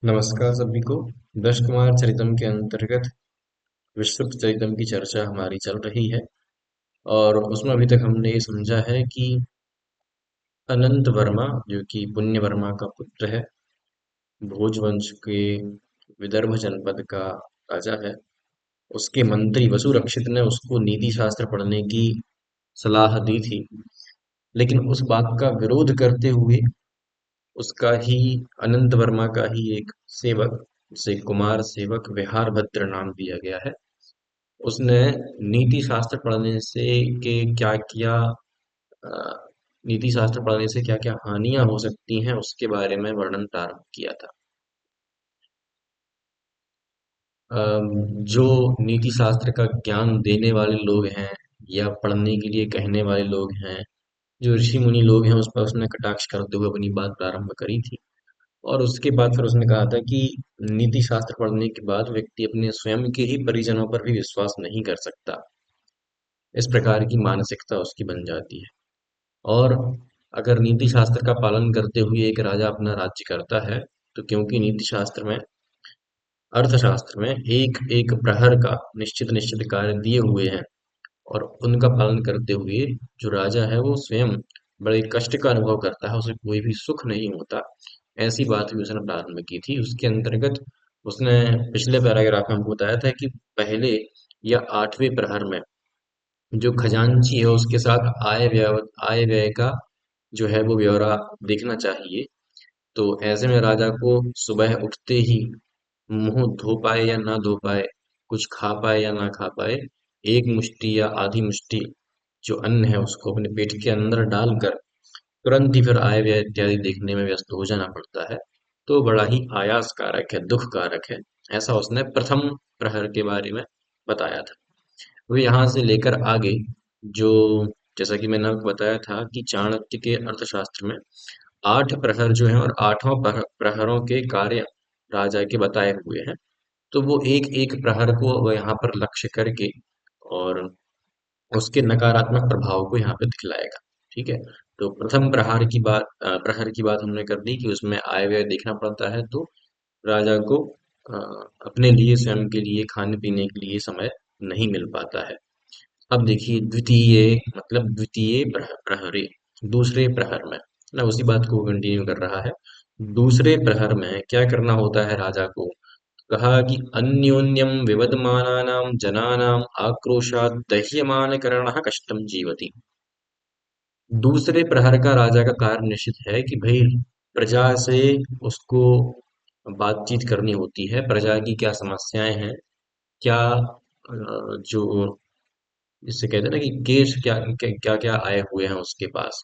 नमस्कार सभी को। दश कुमार चरितम के अंतर्गत विस्तृत चरितम की चर्चा हमारी चल रही है और उसमें अभी तक हमने ये समझा है कि अनंत वर्मा जो कि पुण्य वर्मा का पुत्र है, भोजवंश के विदर्भ जनपद का राजा है। उसके मंत्री वसुरक्षित ने उसको नीति शास्त्र पढ़ने की सलाह दी थी, लेकिन उस बात का विरोध करते हुए उसका ही अनंत वर्मा का ही एक सेवक, जिसे कुमार सेवक विहारभद्र नाम दिया गया है, उसने नीति शास्त्र पढ़ने से के क्या क्या नीति शास्त्र पढ़ने से क्या क्या हानियां हो सकती हैं उसके बारे में वर्णन प्रारंभ किया था। जो नीति शास्त्र का ज्ञान देने वाले लोग हैं या पढ़ने के लिए कहने वाले लोग हैं, जो ऋषि मुनि लोग हैं, उस पर उसने कटाक्ष करते हुए अपनी बात प्रारंभ करी थी। और उसके बाद फिर उसने कहा था कि नीति शास्त्र पढ़ने के बाद व्यक्ति अपने स्वयं के ही परिजनों पर भी विश्वास नहीं कर सकता। इस प्रकार की मानसिकता उसकी बन जाती है। और अगर नीति शास्त्र का पालन करते हुए एक राजा अपना राज्य करता है, तो क्योंकि नीति शास्त्र में, अर्थशास्त्र में एक एक प्रहर का निश्चित निश्चित कार्य दिए हुए हैं, और उनका पालन करते हुए जो राजा है वो स्वयं बड़े कष्ट का अनुभव करता है, उसे कोई भी सुख नहीं होता। ऐसी बात भी उसने प्रारंभ की थी। उसके अंतर्गत उसने पिछले पैराग्राफ में हमको बताया था कि पहले या आठवें प्रहर में जो खजांची है उसके साथ आय व्यय का जो है वो ब्यौरा देखना चाहिए। तो ऐसे में राजा को सुबह उठते ही मुंह धो पाए या ना धो पाए, कुछ खा पाए या ना खा पाए, एक मुट्ठी या आधी मुट्ठी जो अन्न है उसको अपने पेट के अंदर डालकर तुरंत ही फिर आय व्यय इत्यादि देखने में व्यस्त हो जाना पड़ता है। तो बड़ा ही आयास कारक है, दुख कारक है। ऐसा उसने प्रथम प्रहर के बारे में बताया था। वो यहाँ से लेकर आगे जो, जैसा कि मैंने आपको बताया था कि चाणक्य के अर्थशास्त्र में 8 प्रहर जो हैं और आठों प्रहरों के कार्य राजा के बताए हुए हैं। तो वो एक एक प्रहर को वो यहाँ पर लक्ष्य करके और उसके नकारात्मक प्रभाव को यहाँ पे दिखलाएगा। ठीक है। तो प्रथम प्रहर की बात हमने कर दी कि उसमें आय व्यय देखना पड़ता है, तो राजा को अ, अपने लिए, स्वयं के लिए, खाने पीने के लिए समय नहीं मिल पाता है। अब देखिए द्वितीय, मतलब द्वितीय प्रहरी, दूसरे प्रहर में ना उसी बात को कंटिन्यू कर रहा है। दूसरे प्रहर में क्या करना होता है राजा को? कहा कि अन्योन्यम विवदमानानां जनानां आक्रोशात् दह्यमानकरणः कष्टं जीवति। दूसरे प्रहर का राजा का कार्य निश्चित है कि भाई प्रजा से उसको बातचीत करनी होती है, प्रजा की क्या समस्याएं हैं, क्या जो जिससे कहते हैं ना कि केस क्या क्या क्या आए हुए हैं उसके पास,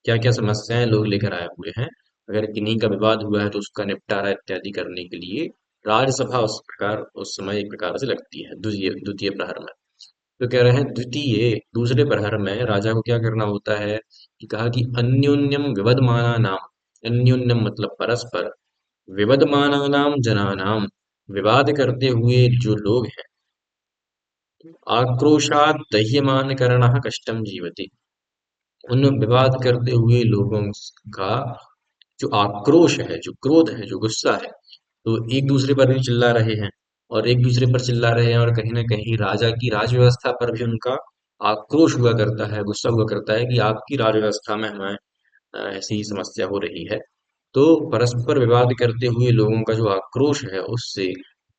क्या क्या समस्याएं लोग लेकर आए हुए हैं, अगर किन्हीं का विवाद हुआ है तो उसका निपटारा इत्यादि करने के लिए राज्यसभा उस समय एक प्रकार से लगती है द्वितीय द्वितीय प्रहर में। तो कह रहे हैं द्वितीय, दूसरे प्रहर में राजा को क्या करना होता है कि कहा कि अन्योन्यम विवदमाना नाम, अन्योन्यम मतलब परस्पर, विवदमाना नाम जनानाम, विवाद करते हुए जो लोग हैं, आक्रोशात दह्यमान करणः कष्टम जीवति, उन विवाद करते हुए लोगों का जो आक्रोश है, जो क्रोध है, जो गुस्सा है, तो एक दूसरे पर भी चिल्ला रहे हैं, और एक दूसरे पर चिल्ला रहे हैं, और कहीं ना कहीं राजा की राज व्यवस्था पर भी उनका आक्रोश हुआ करता है, गुस्सा हुआ करता है कि आपकी राज व्यवस्था में हमें ऐसी ही समस्या हो रही है। तो परस्पर विवाद करते हुए लोगों का जो आक्रोश है उससे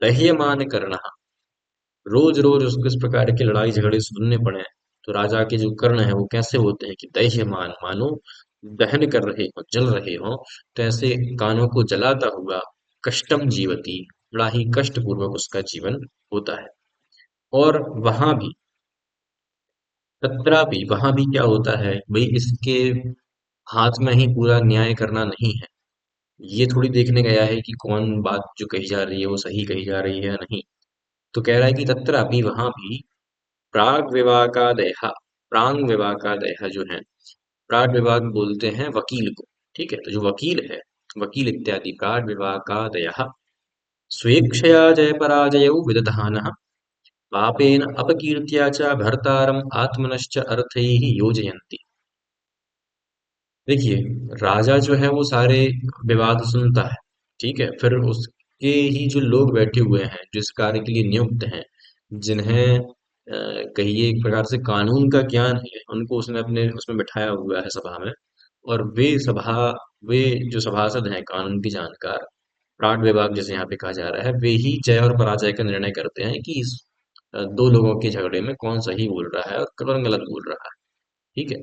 दह्यमान करना, रोज रोज उसको इस प्रकार के लड़ाई झगड़े सुनने पड़े, तो राजा के जो कर्ण है वो कैसे होते हैं कि दह्यमान, मानो दहन कर रहे हो, जल रहे हो। तो ऐसे कानों को जलाता हुआ कष्टम जीवती, बड़ा ही कष्ट पूर्वक उसका जीवन होता है। और वहां भी, तत्रापि वहां भी क्या होता है भाई, इसके हाथ में ही पूरा न्याय करना नहीं है। ये थोड़ी देखने गया है कि कौन बात जो कही जा रही है वो सही कही जा रही है या नहीं। तो कह रहा है कि तत्रापि वहां भी प्राग विवाकादयः, प्रांग विवाकादयः जो है, प्राग विवाक बोलते हैं वकील को। ठीक है। तो जो वकील है, वकील इत्यादि प्राग विवाकादयः स्वेच्छया जय पराजयौ विदधानः पापेन अपकीर्त्या च भर्तारम् आत्मनश्च अर्थैः योजयन्ति। देखिए, राजा जो है वो सारे विवाद सुनता है। ठीक है। फिर के ही जो लोग बैठे हुए हैं, जिस कार्य के लिए नियुक्त हैं, जिन्हें कहिए एक प्रकार से कानून का ज्ञान है, उनको उसने अपने उसमें बिठाया हुआ है सभा में। और वे जो सभासद हैं कानून के जानकार, प्राण विभाग जैसे यहाँ पे कहा जा रहा है, वे ही जय और पराजय का निर्णय करते हैं कि इस दो लोगों के झगड़े में कौन सही बोल रहा है और कौन गलत बोल रहा है। ठीक है।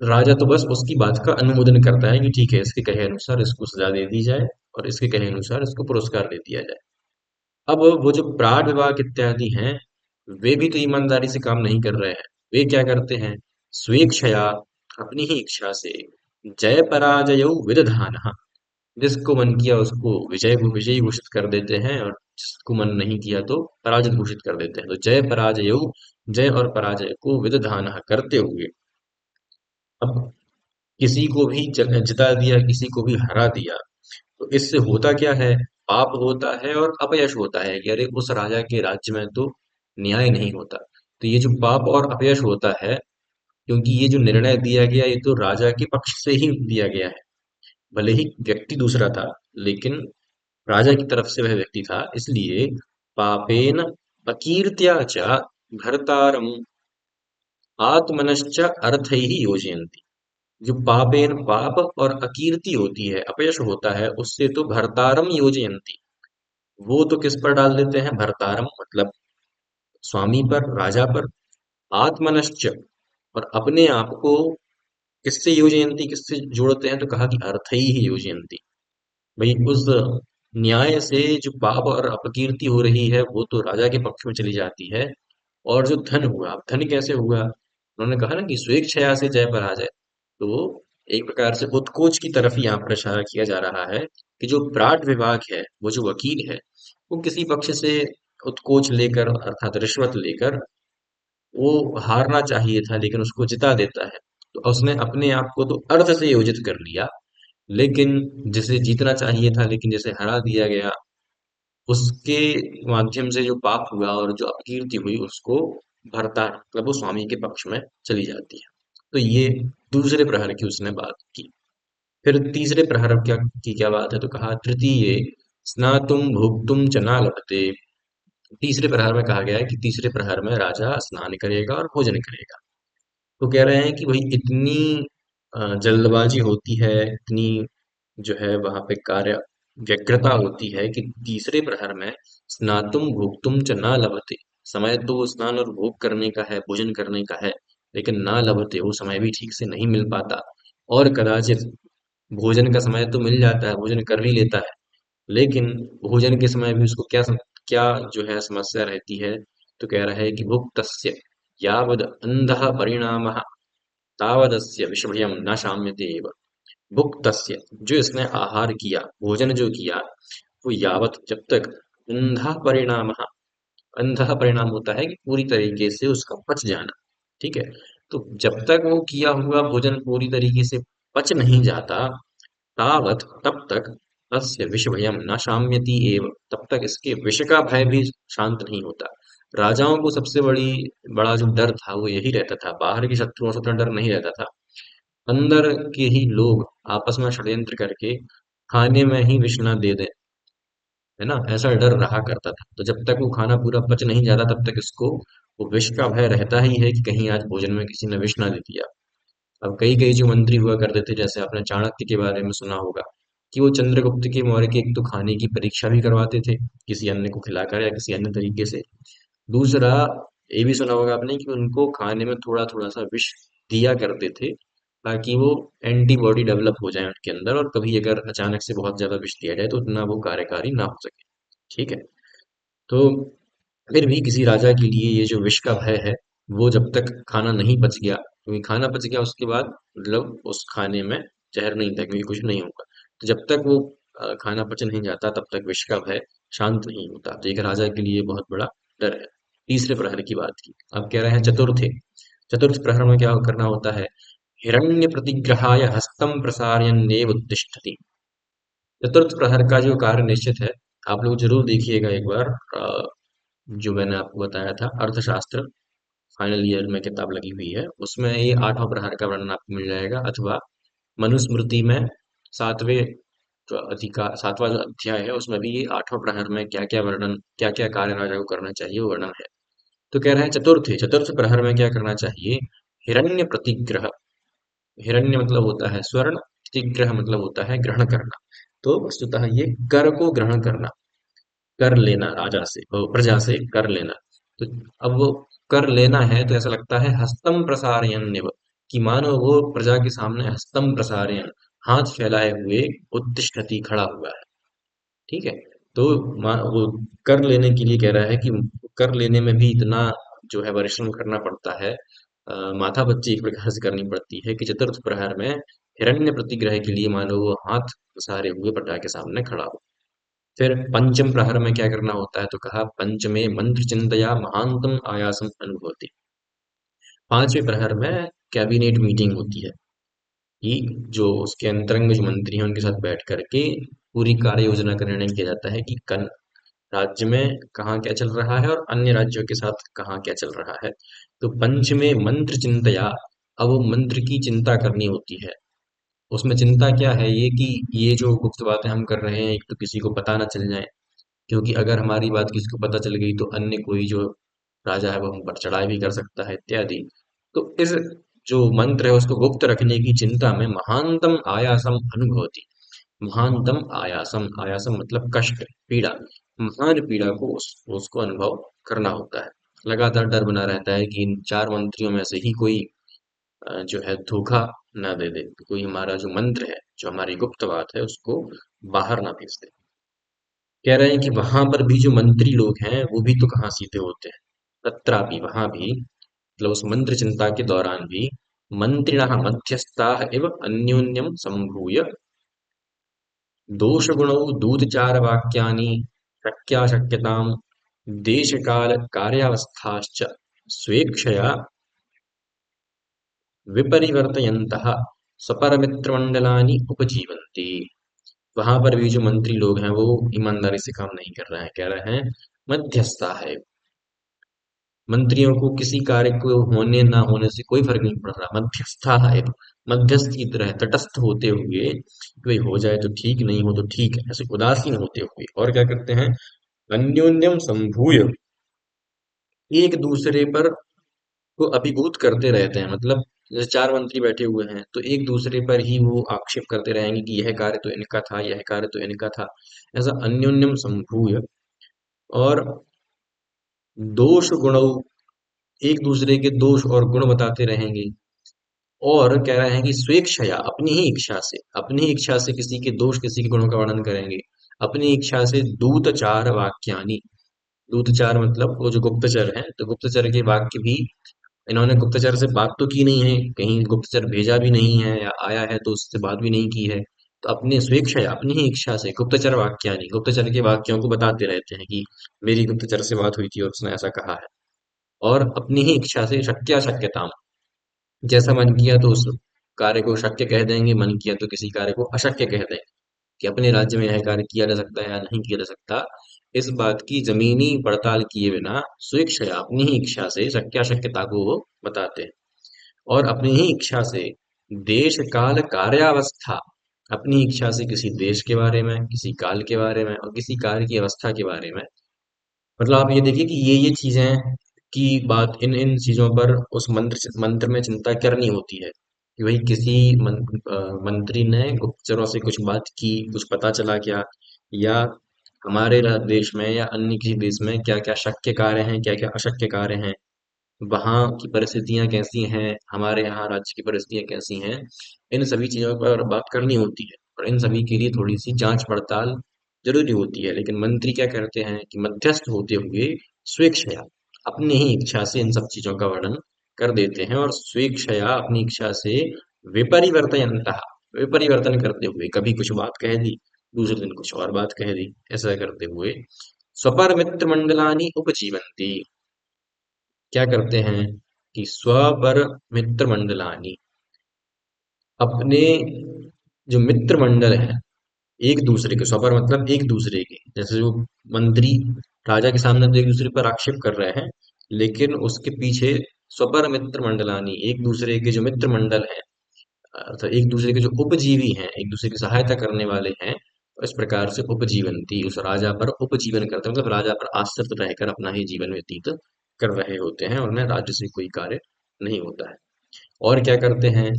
राजा तो बस उसकी बात का अनुमोदन करता है कि ठीक है, इसके कहे अनुसार इसको सजा दे दी जाए और इसके कहे अनुसार इसको पुरस्कार दे दिया जाए। अब वो जो प्राण विभाग इत्यादि हैं, वे भी तो ईमानदारी से काम नहीं कर रहे हैं। वे क्या करते हैं? स्वेच्छया, अपनी ही इच्छा से, जय पराजय विदधान, जिसको मन किया उसको विजयी घोषित कर देते हैं और जिसको मन नहीं किया तो पराजित घोषित कर देते हैं। तो जय पराजय, जय और पराजय को विदधान करते हुए अब किसी को भी जिता दिया, किसी को भी हरा दिया, तो इससे होता क्या है? पाप होता है और अपयश होता है कि अरे उस राजा के राज्य में तो न्याय नहीं होता। तो ये जो पाप और अपयश होता है, क्योंकि ये जो निर्णय दिया गया ये तो राजा के पक्ष से ही दिया गया है। भले ही व्यक्ति दूसरा था, लेकिन राजा की तरफ से वह व्यक्ति था, इसलिए पापेन अकीर्त्या च भर्तारम आत्मनश्च अर्थैः योजयन्ति। जो पापेन पाप और अकीर्ति होती है, अपयश होता है, उससे तो भर्तारम योजयन्ति, वो तो किस पर डाल देते हैं? भर्तारम मतलब स्वामी पर, राजा पर। आत्मनश्च, और अपने आप को किससे योजयन्ति, किससे जोड़ते हैं? तो कहा कि अर्थैः योजयन्ति। भाई उस न्याय से जो पाप और अपकीर्ति हो रही है वो तो राजा के पक्ष में चली जाती है। और जो धन हुआ, अब धन कैसे हुआ? उन्होंने कहा ना कि स्वेच्छया से जय पराजय। तो एक प्रकार से उत्कोच की तरफ ही यहाँ पर इशारा किया जा रहा है कि जो ब्राड विभाग है, वो जो वकील है, वो किसी पक्ष से उत्कोच लेकर अर्थात रिश्वत लेकर वो हारना चाहिए था लेकिन उसको जिता देता है। तो उसने अपने आप को तो अर्थ से योजित कर लिया, लेकिन जिसे जीतना चाहिए था लेकिन जिसे हरा दिया गया, उसके माध्यम से जो पाप हुआ और जो अपकीर्ति हुई उसको भरता मतलब वो स्वामी के पक्ष में चली जाती है। तो ये दूसरे प्रहर की उसने बात की। फिर तीसरे प्रहर की क्या बात है? तो कहा तृतीये स्नातुम भोक्तुम च न लभते। तीसरे प्रहर में कहा गया है कि तीसरे प्रहर में राजा स्नान करेगा और भोजन करेगा। तो कह रहे हैं कि भाई इतनी जल्दबाजी होती है, इतनी जो है वहां पे कार्य व्यग्रता होती है कि तीसरे प्रहर में स्नातुम भोक्तुम च ना लभते, समय तो वो स्नान और भोग करने का है, भोजन करने का है, लेकिन ना लभते, वो समय भी ठीक से नहीं मिल पाता। और कदाचित भोजन का समय तो मिल जाता है, भोजन कर भी लेता है, लेकिन भोजन के समय भी उसको क्या जो है समस्या रहती है? तो कह रहा है कि भुक्तस्य यावद अंधः परिणामः तावदस्य विषभयं न शाम्यते एव। भुक्तस्य, जो इसने आहार किया, भोजन जो किया, वो यावत जब तक, अंधा परिणाम, अंधा परिणाम होता है कि पूरी तरीके से उसका पच जाना। ठीक है। तो जब तक वो किया हुआ भोजन पूरी तरीके से पच नहीं जाता, तावत तब तक, तस्य विष भयम न शाम्यति एव, तब तक इसके विष का भय भी शांत नहीं होता। राजाओं को सबसे बड़ा जो डर था वो यही रहता था, बाहर के शत्रुओं से उतना डर नहीं रहता था। अंदर के ही लोग आपस में षड्यंत्र करके खाने में ही विष ना दे दें, है ना, ऐसा डर रहा करता था। तो जब तक वो खाना पूरा पच नहीं जाता तब तक इसको वो विष का भय रहता ही है कि कहीं आज भोजन में किसी ने विष ना दे दिया। अब कई कई जो मंत्री हुआ करते थे, जैसे आपने चाणक्य के बारे में सुना होगा कि वो चंद्रगुप्त के मौर्य की एक तो खाने की परीक्षा भी करवाते थे किसी अन्य को खिलाकर या किसी अन्य तरीके से। दूसरा, ये भी सुना होगा आपने कि उनको खाने में थोड़ा थोड़ा सा विष दिया करते थे ताकि वो एंटीबॉडी डेवलप हो जाए उनके अंदर, और कभी अगर अचानक से बहुत ज्यादा विष दिया जाए तो उतना वो कार्यकारी ना हो सके। ठीक है। तो फिर भी किसी राजा के लिए ये जो विष का भय है, वो जब तक खाना नहीं पच गया, क्योंकि खाना पच गया उसके बाद मतलब उस खाने में जहर नहीं था, क्योंकि कुछ नहीं होगा। तो जब तक वो खाना पच नहीं जाता तब तक विष का भय शांत नहीं होता। तो एक राजा के लिए बहुत बड़ा डर है। तीसरे प्रहर की बात की। अब कह रहे हैं चतुर्थे, चतुर्थ प्रहर में क्या करना होता है? हिरण्य प्रतिग्रहाय हस्तम प्रसारयन्नेव उत्तिष्ठति। चतुर्थ प्रहर का जो कार्य निश्चित है, आप लोग जरूर देखिएगा एक बार। जो मैंने आपको बताया था अर्थशास्त्र, फाइनल ईयर में किताब लगी हुई है, उसमें ये आठवां प्रहर का वर्णन आपको मिल जाएगा, अथवा मनुस्मृति में सातवें जो अधिकार 7वां जो अध्याय है उसमें भी ये 8वां प्रहर में क्या क्या वर्णन, क्या क्या कार्य राजा को करना चाहिए वो वर्णन है। तो कह रहे हैं चतुर्थ प्रहर में क्या करना चाहिए। हिरण्य प्रतिग्रह। हिरण्य मतलब होता है स्वर्ण, प्रतिग्रह मतलब होता है ग्रहण करना। तो वस्तुतः ये कर को ग्रहण करना, कर लेना राजा से, प्रजा से कर लेना। तो अब वो कर लेना है तो ऐसा लगता है हस्तम प्रसारयन, कि मानो वो प्रजा के सामने हस्तम प्रसारयन, हाथ फैलाए हुए उत्तिष्ठति, खड़ा हुआ है। ठीक है। तो वो कर लेने के लिए कह रहा है कि कर लेने में भी इतना जो है परिश्रम करना पड़ता है, माथा पच्ची एक प्रकार से करनी पड़ती है कि चतुर्थ प्रहर में हिरण्य प्रतिग्रह के लिए मानो वो हाथ पसारे हुए प्रजा के सामने खड़ा हो। फिर पंचम प्रहर में क्या करना होता है, तो कहा पंचमे मंत्र चिंतया महांतम आयासम अनुभवती। पांचवें प्रहर में कैबिनेट मीटिंग होती है कि जो उसके अंतरंग जो मंत्री हैं उनके साथ बैठ करके पूरी कार्य योजना का निर्णय किया जाता है कि कन राज्य में कहाँ क्या चल रहा है और अन्य राज्यों के साथ कहाँ क्या चल रहा है। तो पंच में मंत्र चिंतया, अब वो मंत्र की चिंता करनी होती है। उसमें चिंता क्या है, ये कि ये जो गुप्त बातें हम कर रहे हैं एक तो किसी को पता ना चल जाए, क्योंकि अगर हमारी बात किसी को पता चल गई तो अन्य कोई जो राजा है वो हम पर चढ़ाई भी कर सकता है इत्यादि। तो इस जो मंत्र है उसको गुप्त रखने की चिंता में महानतम आयासम अनुभवती। महानतम आयासम, आयासम मतलब कष्ट, पीड़ा, महान पीड़ा को उसको अनुभव करना होता है। लगातार डर बना रहता है कि इन चार मंत्रियों में से ही कोई जो है धोखा ना दे दे, कोई हमारा जो मंत्र है, जो हमारी गुप्त बात है उसको बाहर ना भेज दे। कह रहे हैं कि वहां पर भी जो मंत्री लोग हैं वो भी तो कहाँ सीधे होते हैं। तत्रापि वहां भी, मतलब उस मंत्र चिंता के दौरान भी, मंत्रिणः मध्यस्थाः एव अन्योन्यम संभूय दोषगुणौ दूतचारवाक्यानि शक्याशक्यतां देशकालकार्यावस्थाश्च स्वेच्छया विपरिवर्तयन्तः स्वपरमित्रमण्डलानि उपजीवन्ति। वहां पर भी जो मंत्री लोग हैं वो ईमानदारी से काम नहीं कर रहे हैं, कह रहे हैं मध्यस्थता है। मंत्रियों को किसी कार्य को होने ना होने से कोई फर्क नहीं पड़ रहा, मध्यस्थता है, मध्यस्थ की तरह तटस्थ होते हुए कि भाई हो जाए तो ठीक, नहीं हो तो ठीक है, ऐसे उदासीन होते हुए। और क्या करते हैं, अन्योन्यम संभूय, एक दूसरे पर को अभिभूत करते रहते हैं। मतलब जैसे चार मंत्री बैठे हुए हैं तो एक दूसरे पर ही वो आक्षेप करते रहेंगे कि यह कार्य तो इनका था, यह कार्य तो इनका था। ऐसा अन्योन्यम संभूय। और दोष गुण, एक दूसरे के दोष और गुण बताते रहेंगे। और कह रहे हैं कि स्वेच्छया, अपनी ही इच्छा से, अपनी ही इच्छा से किसी के दोष किसी के गुणों का वर्णन करेंगे। अपनी इच्छा से दूतचार वाक्यानि, दूतचार मतलब वो जो गुप्तचर हैं, तो गुप्तचर के वाक्य भी, इन्होंने गुप्तचर से बात तो की नहीं है, कहीं गुप्तचर भेजा भी नहीं है, या आया है तो उससे बात भी नहीं की है। तो अपनी स्वेच्छा, अपनी ही इच्छा से गुप्तचर वाक्यानि, गुप्तचर के वाक्यों को बताते रहते हैं कि मेरी गुप्तचर से बात हुई थी और उसने ऐसा कहा है। और अपनी ही इच्छा से शक्यता, जैसा मन किया तो उस कार्य को शक्य कह देंगे, मन किया तो किसी कार्य को अशक्य कह देंगे, कि अपने राज्य में यह कार्य किया जा सकता है या नहीं किया जा सकता। इस बात की जमीनी पड़ताल किए बिना स्वेच्छया, अपनी ही इच्छा से शक्याशक्यता को वो बताते हैं। और अपनी ही इच्छा से देश काल कार्यावस्था, अपनी इच्छा से किसी देश के बारे में, किसी काल के बारे में और किसी कार्य की अवस्था के बारे में। मतलब आप ये देखिए कि ये चीजें की बात, इन इन चीजों पर उस मंत्र में चिंता करनी होती है कि भाई किसी मंत्री ने गुप्तचरों से कुछ बात की, कुछ पता चला क्या, या हमारे देश में या अन्य किसी देश में क्या क्या शक्य कार्य हैं, क्या क्या अशक्य कार्य हैं, वहाँ की परिस्थितियां कैसी हैं, हमारे यहाँ राज्य की परिस्थितियां कैसी हैं। इन सभी चीजों पर बात करनी होती है और इन सभी के लिए थोड़ी सी जांच पड़ताल जरूरी होती है। लेकिन मंत्री क्या करते हैं कि मध्यस्थ होते हुए स्वेच्छया, अपनी ही इच्छा से इन सब चीजों का वर्णन कर देते हैं। और स्वेच्छया, अपनी इच्छा से विपरिवर्तयन्तः, विपरिवर्तन करते हुए, कभी कुछ बात कह दी, दूसरे दिन कुछ और बात कह दी, ऐसा करते हुए स्वपर मित्र मंडलानी उपजीवंती, क्या करते हैं कि स्वपर मित्र मंडलानी, अपने जो मित्र मंडल है, एक दूसरे के, स्वपर मतलब एक दूसरे के, जैसे जो मंत्री राजा के सामने तो एक दूसरे पर आक्षेप कर रहे हैं, लेकिन उसके पीछे स्वपर मित्र मंडलानी, एक दूसरे के जो मित्र मंडल हैं, अर्थात एक दूसरे के जो उपजीवी हैं, एक दूसरे की सहायता करने वाले हैं, इस प्रकार से उपजीवंती, उस राजा पर उपजीवन करते हैं, मतलब राजा पर आश्रित रहकर अपना ही जीवन व्यतीत कर रहे होते हैं और उन्हें राज्य से कोई कार्य नहीं होता है। और क्या करते हैं,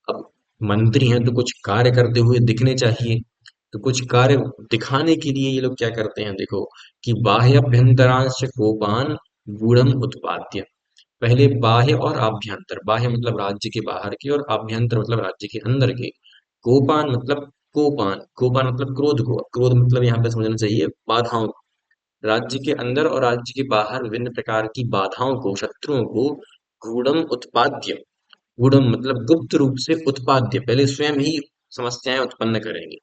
अब मंत्री हैं तो कुछ कार्य करते हुए दिखने चाहिए, तो कुछ कार्य दिखाने के लिए ये लोग क्या करते हैं, देखो कि बाह्याभ्यंतरांश कोपान गूढ़म उत्पाद्य। पहले बाह्य और आभ्यंतर, बाह्य मतलब राज्य के बाहर के और आभ्यंतर मतलब राज्य के अंदर के। कोपान मतलब कोपान, कोपान मतलब क्रोध को, क्रोध मतलब यहाँ पे समझना चाहिए बाधाओं को। राज्य के अंदर और राज्य के बाहर विभिन्न प्रकार की बाधाओं को, शत्रुओं को गूढ़म उत्पाद्य, गूढ़म मतलब गुप्त रूप से उत्पाद्य, पहले स्वयं ही समस्याएं उत्पन्न करेंगे।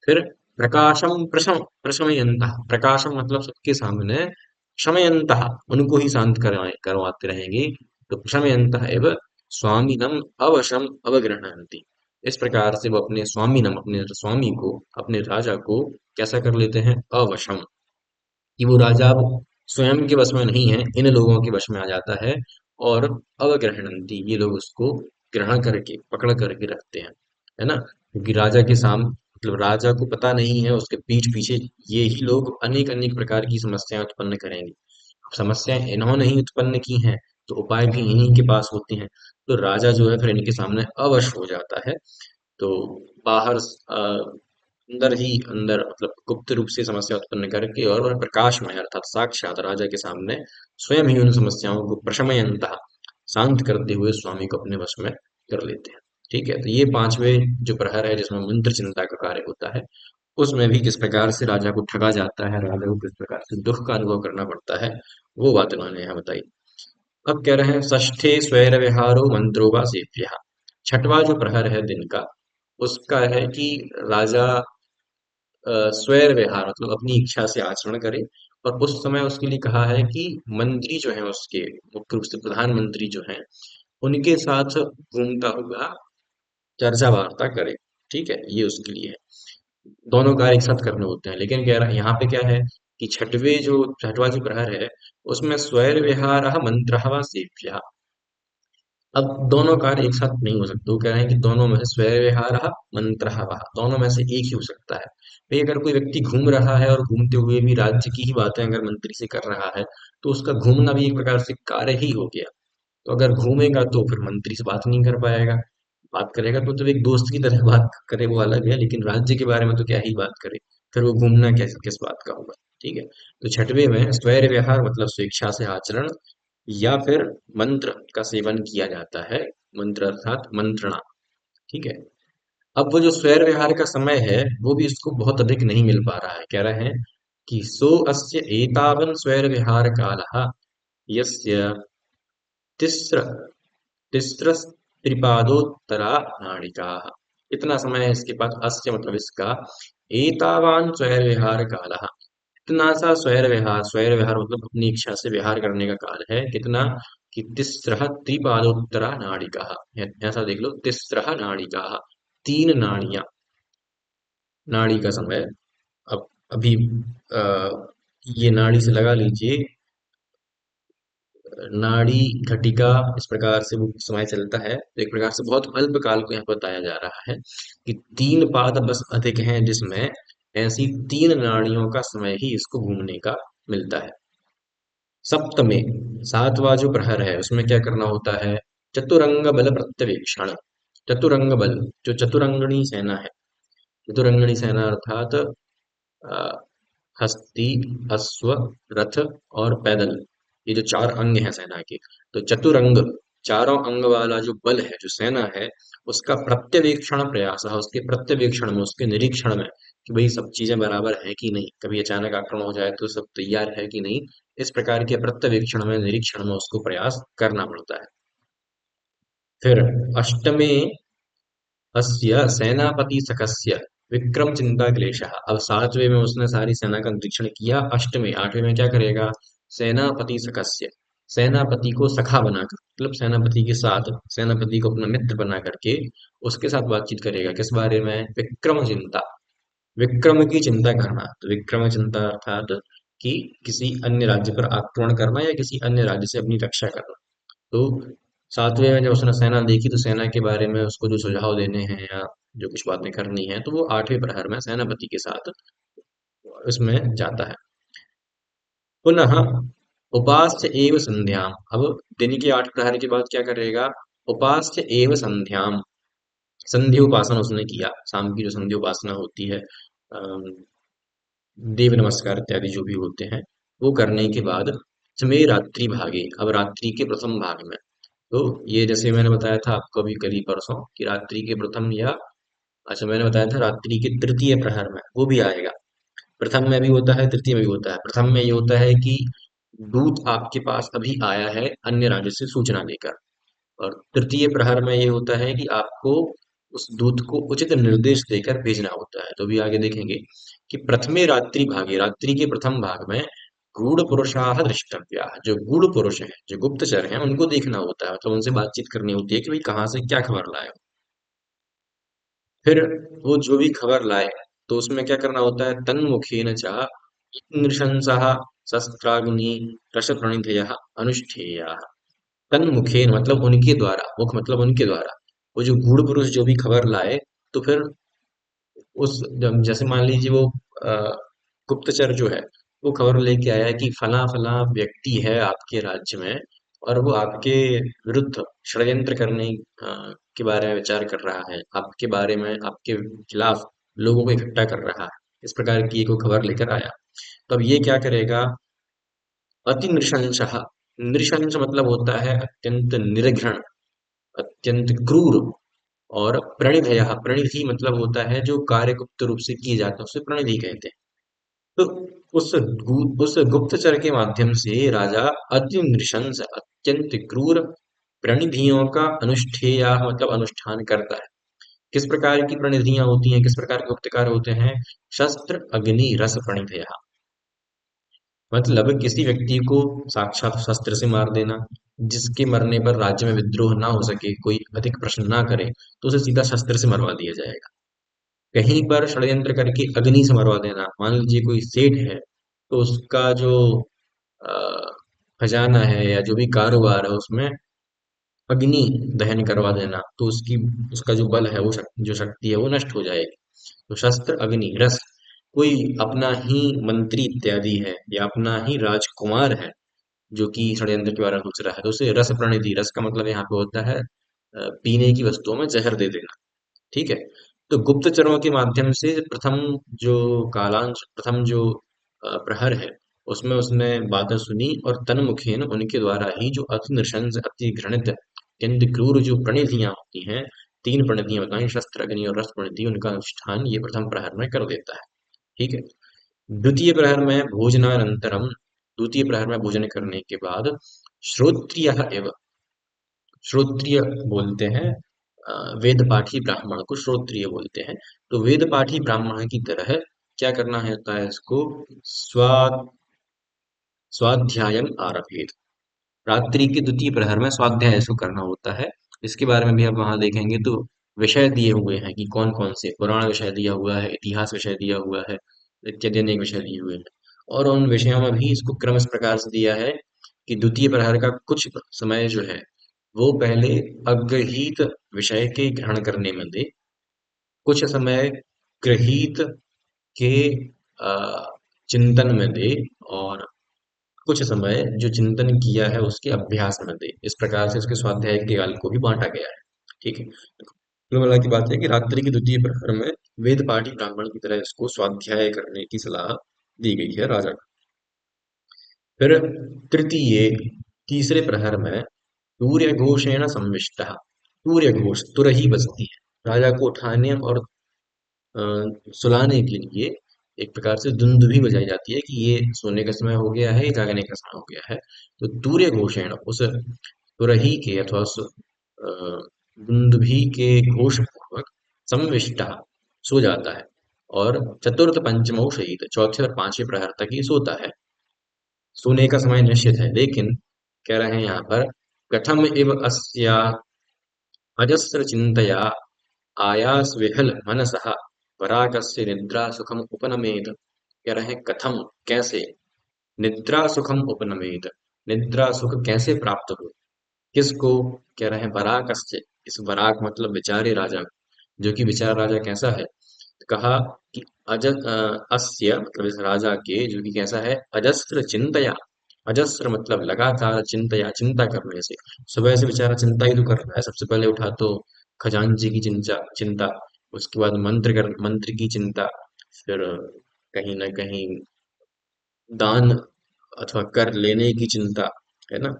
फिर प्रकाशम प्रशमयन्तः, प्रकाशम मतलब सबके सामने, शमयन्तः उनको ही शांत करवाते रहेंगे, तो प्रशमयन्तः एव स्वामिनम अवशम अवगृह्णन्ति। इस प्रकार से वो अपने स्वामिनम, अपने स्वामी को, अपने राजा को कैसा कर लेते हैं, अवशम, कि वो राजा अब स्वयं के वश में नहीं है, इन लोगों के वश में आ जाता है। और अवग्रहणंती, ये लोग उसको ग्रहण करके, पकड़ करके रखते हैं, है ना, क्योंकि राजा के साम मतलब राजा को पता नहीं है उसके पीठ पीछे ये ही लोग अनेक अनेक प्रकार की समस्याएं उत्पन्न करेंगे। अब समस्याएं इन्होंने ही उत्पन्न की हैं, तो उपाय भी इन्हीं के पास होते हैं। तो राजा जो है फिर इनके सामने अवश हो जाता है। तो बाहर अंदर ही अंदर मतलब गुप्त रूप से समस्या उत्पन्न करके और वह प्रकाश में अर्थात साक्षात राजा के सामने स्वयं ही उन समस्याओं को प्रशमयन्तः, शांत करते हुए स्वामी को अपने वश में कर लेते हैं। ठीक है, तो ये पांचवें जो प्रहर है जिसमें मंत्र चिंता का कार्य होता है, उसमें भी किस प्रकार से राजा को ठगा जाता है, राजा को किस प्रकार से दुख का अनुभव करना पड़ता है, वो बात उन्होंने यहाँ बताई। अब कह रहे हैं षष्ठे स्वैर विहारो मंत्रो वा सेव्यः। छठवां जो प्रहर है दिन का, उसका है कि राजा स्वैर विहार मतलब अपनी इच्छा से आचरण करे। और उस समय उसके लिए कहा है कि मंत्री जो है उसके, मुख्य रूप से प्रधानमंत्री जो हैं, उनके साथ घूमता हुआ चर्चा वार्ता करे। ठीक है, ये उसके लिए है, दोनों कार्य एक साथ करने होते हैं। लेकिन कह रहा यहाँ पे क्या है कि छठवां जो प्रहर है, उसमें स्वैर विहार मंत्र वा सेव्य। अब दोनों कार्य एक साथ नहीं हो सकते, वो कह रहे हैं कि दोनों में से स्वैर विहार मंत्र, दोनों में से एक ही हो सकता है। भाई अगर कोई व्यक्ति घूम रहा है और घूमते हुए भी राज्य की ही बातें अगर मंत्री से कर रहा है, तो उसका घूमना भी एक प्रकार से कार्य ही हो गया। तो अगर घूमेगा तो फिर मंत्री से बात नहीं कर पाएगा, बात करेगा तो एक दोस्त की तरह बात करे, वो अलग है, लेकिन राज्य के बारे में तो क्या ही बात करे, फिर वो घूमना किस किस बात का होगा। ठीक है, तो छठवें में स्वैर व्यवहार मतलब स्वेच्छा से आचरण, या फिर मंत्र का सेवन किया जाता है, मंत्र अर्थात मंत्रणा। ठीक है, अब वो जो स्वैर विहार का समय है वो भी इसको बहुत अधिक नहीं मिल पा रहा है। कह रहे हैं कि सो अस्य एतावन् स्वैर विहार कालः यस्य तिस्र तिस्रस्त्रिपादोत्तरा नाड़िकाः। इतना समय है इसके पास, अस्य मतलब इसका, एतावान स्वैर विहार कालः, इतना सा स्वैर विहार, स्वैर विहार मतलब अपनी इच्छा से विहार करने का काल है, कितना कि तिस्रः त्रिपादोत्तरा नाड़िकाः। ऐसा देख लो, तिस्रः नाड़िकाः, तीन नाड़ियां, नाड़ी का समय। अब अभी आ, ये नाड़ी से लगा लीजिए, नाड़ी घटिका, इस प्रकार से वो समय चलता है। तो एक प्रकार से बहुत अल्प काल को यहाँ बताया जा रहा है कि 3 पाद बस अधिक हैं, जिसमें ऐसी 3 नाड़ियों का समय ही इसको घूमने का मिलता है। सप्तमे, सातवां जो प्रहर है उसमें क्या करना होता है, चतुरंग बल प्रत्यवेक्षण। चतुरंग बल, जो चतुरंगणी सेना है, चतुरंगणी सेना अर्थात अ, हस्ती, अश्व, रथ और पैदल, ये जो 4 अंग हैं सेना के। तो चतुरंग, चारों अंग वाला जो बल है, जो सेना है, उसका प्रत्यवेक्षण प्रयास है, उसके प्रत्यवेक्षण में, उसके निरीक्षण में, कि भाई सब चीजें बराबर है कि नहीं, कभी अचानक आक्रमण हो जाए तो सब तैयार है कि नहीं, इस प्रकार के प्रत्यवेक्षण में, निरीक्षण में उसको प्रयास करना पड़ता है। फिर अष्टमे अस्य सेनापति सकस्य विक्रम चिंता क्लेशः। अब सातवें में उसने सारी सेना का निरीक्षण किया, अष्टवें आठवें में क्या करेगा, सेनापति सकस्य, सेनापति को सखा बनाकर, मतलब सेनापति के साथ, सेनापति को अपना मित्र बना करके उसके साथ बातचीत करेगा, किस बारे में, विक्रम चिंता, विक्रम की चिंता करना। तो विक्रम चिंता अर्थात कि किसी अन्य राज्य पर आक्रमण करना या किसी अन्य राज्य से अपनी रक्षा करना। तो सातवें में जब उसने सेना देखी तो सेना के बारे में उसको जो सुझाव देने हैं या जो कुछ बातें करनी है तो वो आठवें प्रहर में सेनापति के साथ उसमें जाता है। पुनः उपास्य एव संध्याम, अब दिन के 8 प्रहर के बाद क्या करेगा? उपास्य एव संध्याम, संध्या उपासना उसने किया, शाम की जो संध्या उपासना होती है, देव नमस्कार इत्यादि जो भी होते हैं, वो करने के बाद समय रात्रि भागे, अब रात्रि के प्रथम भाग में, तो ये जैसे मैंने बताया था आपको अभी कल ही परसों कि रात्रि के प्रथम या अच्छा मैंने बताया था रात्रि के तृतीय प्रहर में वो भी आएगा। प्रथम में भी होता है, तृतीय में भी होता है। प्रथम में ये होता है कि दूत आपके पास अभी आया है अन्य राज्य से सूचना लेकर, और तृतीय प्रहर में ये होता है कि आपको उस दूत को उचित निर्देश देकर भेजना होता है। तो भी आगे देखेंगे कि प्रथमे रात्रि भागे, रात्रि के प्रथम भाग में गूढ़ पुरुषाः द्रष्टव्याः, जो गूढ़ पुरुष हैं, जो गुप्तचर हैं, उनको देखना होता है, मतलब उनसे बातचीत करनी होती है कि भाई कहाँ से क्या खबर लाए हो। फिर वो जो भी खबर लाए तो उसमें क्या करना होता है? तन्मुखेन च नृशंसः शस्त्राग्नि रसप्रणिधयः अनुष्ठेयाः। तन्मुखेन मतलब उनके द्वारा, मुख मतलब उनके द्वारा, वो जो गूढ़ पुरुष जो भी खबर लाए तो फिर उस जैसे मान लीजिए वो अ, गुप्तचर जो है वो खबर लेके आया कि फला फला व्यक्ति है आपके राज्य में और वो आपके विरुद्ध षड्यंत्र करने के बारे में विचार कर रहा है, आपके बारे में आपके खिलाफ लोगों को इकट्ठा कर रहा है, इस प्रकार की एक वो खबर लेकर आया। तो अब ये क्या करेगा? अति नृशंसः, नृशंस मतलब होता है अत्यंत निर्घृण, अत्यंत क्रूर, और प्रणिधयः, प्रणिधि मतलब होता है जो कार्य गुप्त रूप से किए जाते हैं उसे प्रणिधि कहते हैं। तो उस गुप्तचर के माध्यम से राजा अति नृशंस, अत्यंत क्रूर प्रणिधियों का अनुष्ठेय मतलब अनुष्ठान करता है। किस प्रकार की प्रणिधियां होती हैं, किस प्रकार के गुप्तकार होते हैं? शस्त्र अग्नि रस प्रणिधय, मतलब किसी व्यक्ति को साक्षात शस्त्र से मार देना, जिसके मरने पर राज्य में विद्रोह ना हो सके, कोई अधिक प्रश्न ना करे, तो उसे सीधा शस्त्र से मरवा दिया जाएगा। कहीं पर षड्यंत्र करके अग्नि से मरवा देना, मान लीजिए कोई सेठ है तो उसका जो अ, खजाना है या जो भी कारोबार है उसमें अग्नि दहन करवा देना, तो उसकी उसका जो बल है वो जो शक्ति है वो नष्ट हो जाएगी। तो शस्त्र अग्नि रस, कोई अपना ही मंत्री इत्यादि है या अपना ही राजकुमार है जो कि षड्यंत्र के बारे में सोच रहा है, तो उसे रस प्रणिधि, रस का मतलब यहाँ पे होता है पीने की वस्तुओं में जहर दे देना। ठीक है। तो गुप्तचरों के माध्यम से प्रथम जो कालांश, प्रथम जो प्रहर है उसमें उसने बातें सुनी, और तन्मुखेन उनके द्वारा ही जो अति नृशंस, अति घृणित, अत्यंत क्रूर जो प्रणिधियां होती हैं, 3 प्रणिधियां बताई, शस्त्र अग्नि और रस प्रणिधि, उनका अनुष्ठान ये प्रथम प्रहर में कर देता है। ठीक है। द्वितीय प्रहर में भोजनानंतरम, द्वितीय प्रहर में भोजन करने के बाद श्रोत्रिय एवं, श्रोत्रिय बोलते हैं, वेद पाठी ब्राह्मण को श्रोत्रिय बोलते हैं। तो वेद पाठी ब्राह्मण की तरह क्या करना होता है? इसको स्वाध्यायम आरभेत, रात्रि के द्वितीय प्रहर में स्वाध्याय इसको करना होता है। इसके बारे में भी आप वहां देखेंगे तो विषय दिए हुए हैं कि कौन कौन से पुराण विषय दिया हुआ है, इतिहास विषय दिया हुआ है, इत्यादि अनेक विषय दिए हुए हैं। और उन विषयों में भी इसको क्रम इस प्रकार से दिया है कि द्वितीय प्रहर का कुछ समय जो है वो पहले अग्रहीत विषय के ग्रहण करने में दे, कुछ समय गृहीत के चिंतन में दे, और कुछ समय जो चिंतन किया है उसके अभ्यास में दे। इस प्रकार से उसके स्वाध्याय के काल को भी बांटा गया है। ठीक है। कुल मिला की बात है कि रात्रि के द्वितीय प्रहर में वेद पाठी ब्राह्मण की तरह इसको स्वाध्याय करने की सलाह दी गई है राजा को। फिर तृतीय, तीसरे प्रहर में सूर्य घोषेण संविष्टः, सूर्य घोष, तुरही बजती है, राजा को उठाने और अ, सुलाने के लिए एक प्रकार से दुंदुभी बजाई जाती है कि ये सोने का समय हो गया है, ये जागने का समय हो गया है। तो तूर्य घोषेण, उस तुरही के अथवा उस दुंदुभी के घोष पूर्वक संविष्टा, सो जाता है, और चतुर्थ पंचमो शहीद, चौथे और पांचवें प्रहर तक ये सोता है। सोने का समय निश्चित है, लेकिन कह रहे हैं यहाँ पर कथम इव अस्या अजस्र चिंतया आयास विहल मनसः परागस्य निद्रा सुखम उपनमेत, कह रहे हैं कथम, कैसे, निद्रा सुखम उपनमेत, निद्रा सुख कैसे प्राप्त हो। किसको कह रहे हैं? वराकस्य। इस वराक मतलब विचारे राजा, जो कि विचार राजा कैसा है? तो कहा कि अस्य मतलब इस राजा के, जो कि कैसा है? अजस्र चिंतया। अजस्र मतलब लगातार, चिंतया चिंता करने से। सुबह से बेचारा चिंता ही तो कर रहा है। सबसे पहले उठा तो खजांची की चिंता, उसके बाद मंत्र की चिंता, फिर कहीं ना कहीं दान अथवा कर लेने की चिंता, है ना,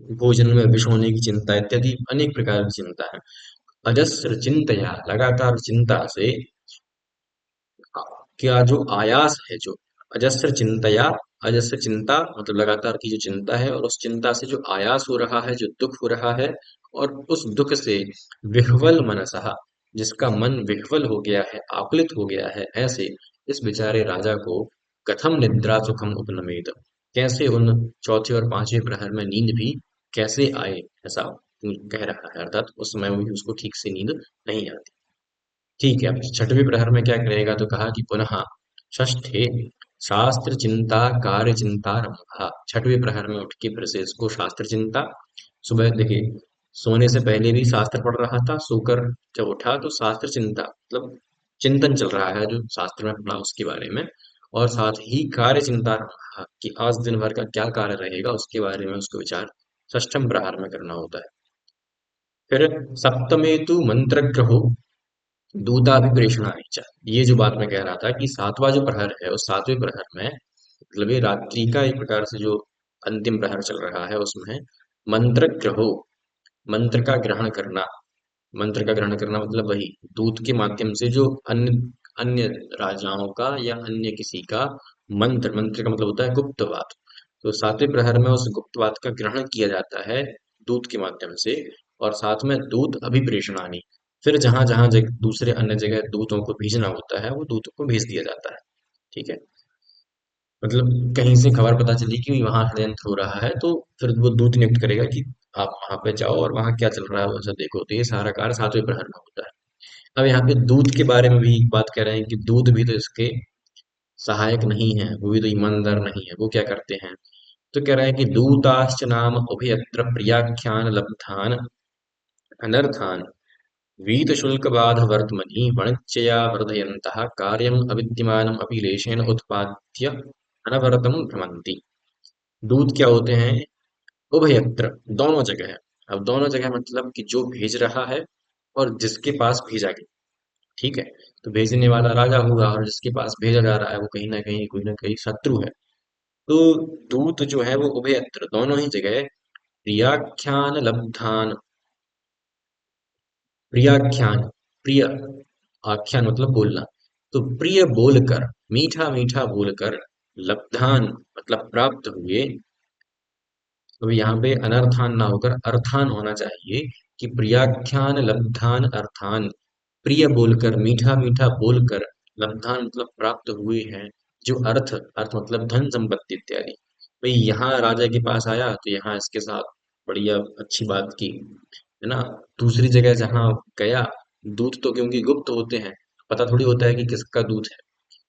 भोजन में विष होने की चिंता इत्यादि अनेक प्रकार की चिंता है। अजस्र चिंतया, लगातार चिंता से क्या जो आयास है, जो अजस्र चिंतया, अजस्र चिंता मतलब लगातार की जो चिंता है, और उस चिंता से जो आयास हो रहा है, जो दुख हो रहा है, और उस दुख से विह्वल मनसः, जिसका मन विह्वल हो गया है, आकुलित हो गया है, ऐसे इस बेचारे राजा को कथम निद्रा सुखम उपनमेत, कैसे उन चौथे और पांचवें प्रहर में नींद भी कैसे आए, ऐसा कह रहा है। अर्थात उस समय भी उसको ठीक से नींद नहीं आती। ठीक है, अब छठवें प्रहर में क्या करेगा? तो कहा कि पुनः षष्ठे शास्त्र चिंता कार्य चिंता रंभा। छठवें प्रहर में उठ के फिर से इसको शास्त्र चिंता, सुबह देखिए सोने से पहले भी शास्त्र पढ़ रहा था, सोकर जब उठा तो शास्त्र चिंता मतलब चिंतन चल रहा है जो शास्त्र में पढ़ा उसके बारे में, और साथ ही कार्य चिंता रंभा कि आज दिन भर का क्या कार्य रहेगा उसके बारे में उसको विचार षष्ठम प्रहर में करना होता है। फिर सप्तमे तु मंत्र ग्रहो दूताभिप्रेषणानि च। ये जो बात मैं कह रहा था कि सातवां जो प्रहर है, उस सातवें प्रहर में मतलब ये रात्रि का एक प्रकार से जो अंतिम प्रहर चल रहा है, उसमें मंत्र ग्रहो, मंत्र का ग्रहण करना। मंत्र का ग्रहण करना मतलब वही दूत के माध्यम से जो अन्य अन्य राजाओं का या अन्य किसी का मंत्र, मंत्र का मतलब होता है गुप्त बात। तो सातवें प्रहर में उस गुप्त बात का ग्रहण किया जाता है दूत के माध्यम से, और साथ में दूत अभिप्रेषणानि, फिर जहां जहां दूसरे अन्य जगह दूतों को भेजना होता है वो दूतों को भेज दिया जाता है। ठीक है, मतलब कहीं से खबर पता चली कि वहां षड्यंत्र हो रहा है, तो फिर वो दूत नियुक्त करेगा कि आप वहां पे जाओ और वहां क्या चल रहा है वो सब देखो। तो ये सारा कार्य सातवें प्रहर में होता है। अब यहाँ पे दूत के बारे में भी एक बात कह रहे हैं कि दूत भी तो इसके सहायक नहीं है, वो भी तो ईमानदार नहीं है। वो क्या करते हैं? तो कह रहे हैं कि दूताश्च नाम उभयत्र प्रियाख्यान लब्धान अनर्थान वीतशुल्कबाध वर्त्मनि वाणिज्यया वर्धयन्तः कार्यम् अविद्यमानम् अपि लेशेन उत्पाद्य अनवरतम भ्रमन्ति। दूत क्या होते हैं? उभयत्र, दोनों जगह है। अब दोनों जगह मतलब कि जो भेज रहा है और जिसके पास भेजा गया। ठीक है, तो भेजने वाला राजा होगा और जिसके पास भेजा जा रहा है वो कहीं ना कहीं शत्रु है। तो दूत जो है वो उभयत्र, दोनों ही जगह प्रियाख्यान लब्धान, प्रियाख्यान, प्रिय, आख्यान मतलब बोलना, तो प्रिय बोलकर, मीठा मीठा बोलकर, लब्धान मतलब प्राप्त हुए। तो यहाँ पे अनर्थान ना होकर अर्थान होना चाहिए कि प्रियाख्यान लब्धान अर्थान, प्रिय बोलकर, मीठा मीठा बोलकर, लब्धान मतलब प्राप्त हुए हैं जो अर्थ, अर्थ मतलब धन संपत्ति इत्यादि। भाई यहाँ राजा के पास आया तो यहाँ इसके साथ बढ़िया अच्छी बात की, है ना। दूसरी जगह जहाँ गया, दूत तो क्योंकि गुप्त होते हैं, पता थोड़ी होता है कि किसका दूत है,